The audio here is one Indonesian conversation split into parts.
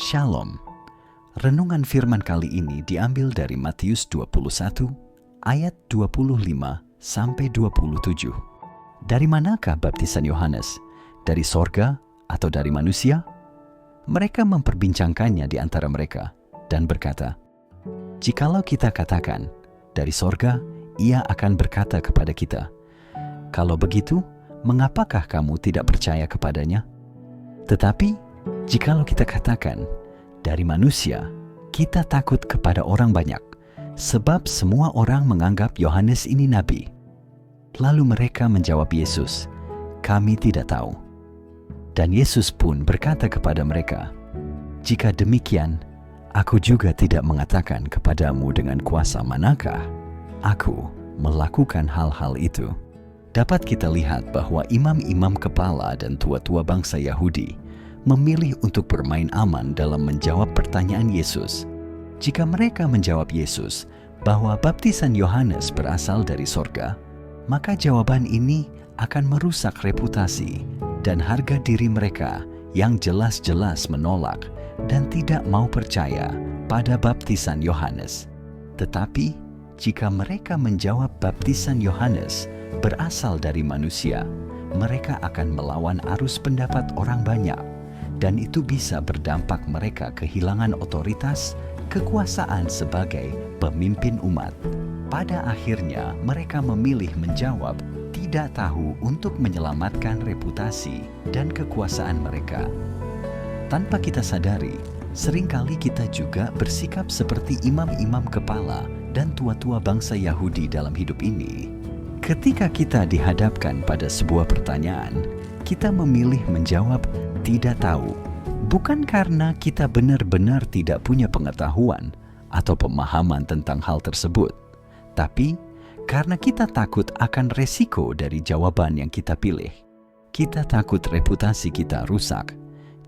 Shalom. Renungan firman kali ini diambil dari Matius 21 ayat 25 sampai 27. Dari manakah baptisan Yohanes? Dari sorga atau dari manusia? Mereka memperbincangkannya di antara mereka dan berkata, "Jikalau kita katakan dari sorga, ia akan berkata kepada kita, 'Kalau begitu, mengapakah kamu tidak percaya kepadanya?' Tetapi jikalau kita katakan dari manusia, kita takut kepada orang banyak, sebab semua orang menganggap Yohanes ini nabi." Lalu mereka menjawab Yesus, "Kami tidak tahu." Dan Yesus pun berkata kepada mereka, "Jika demikian, aku juga tidak mengatakan kepadamu dengan kuasa manakah aku melakukan hal-hal itu." Dapat kita lihat bahwa imam-imam kepala dan tua-tua bangsa Yahudi memilih untuk bermain aman dalam menjawab pertanyaan Yesus. Jika mereka menjawab Yesus bahwa baptisan Yohanes berasal dari sorga, maka jawaban ini akan merusak reputasi dan harga diri mereka yang jelas-jelas menolak dan tidak mau percaya pada baptisan Yohanes. Tetapi jika mereka menjawab baptisan Yohanes berasal dari manusia, mereka akan melawan arus pendapat orang banyak, dan itu bisa berdampak mereka kehilangan otoritas, kekuasaan sebagai pemimpin umat. Pada akhirnya mereka memilih menjawab tidak tahu untuk menyelamatkan reputasi dan kekuasaan mereka. Tanpa kita sadari, seringkali kita juga bersikap seperti imam-imam kepala dan tua-tua bangsa Yahudi dalam hidup ini. Ketika kita dihadapkan pada sebuah pertanyaan, kita memilih menjawab tidak tahu, bukan karena kita benar-benar tidak punya pengetahuan atau pemahaman tentang hal tersebut, tapi karena kita takut akan resiko dari jawaban yang kita pilih. Kita takut reputasi kita rusak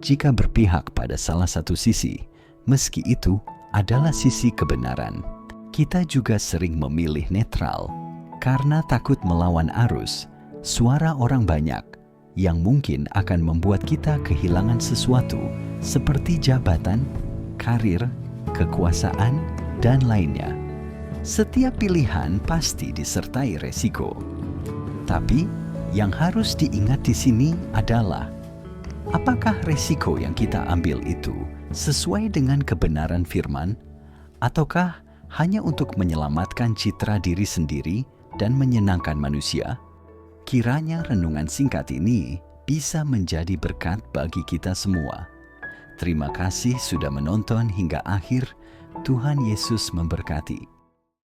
jika berpihak pada salah satu sisi, meski itu adalah sisi kebenaran. Kita juga sering memilih netral karena takut melawan arus suara orang banyak yang mungkin akan membuat kita kehilangan sesuatu seperti jabatan, karir, kekuasaan, dan lainnya. Setiap pilihan pasti disertai resiko. Tapi yang harus diingat di sini adalah, apakah resiko yang kita ambil itu sesuai dengan kebenaran firman, ataukah hanya untuk menyelamatkan citra diri sendiri dan menyenangkan manusia? Kiranya renungan singkat ini bisa menjadi berkat bagi kita semua. Terima kasih sudah menonton hingga akhir. Tuhan Yesus memberkati.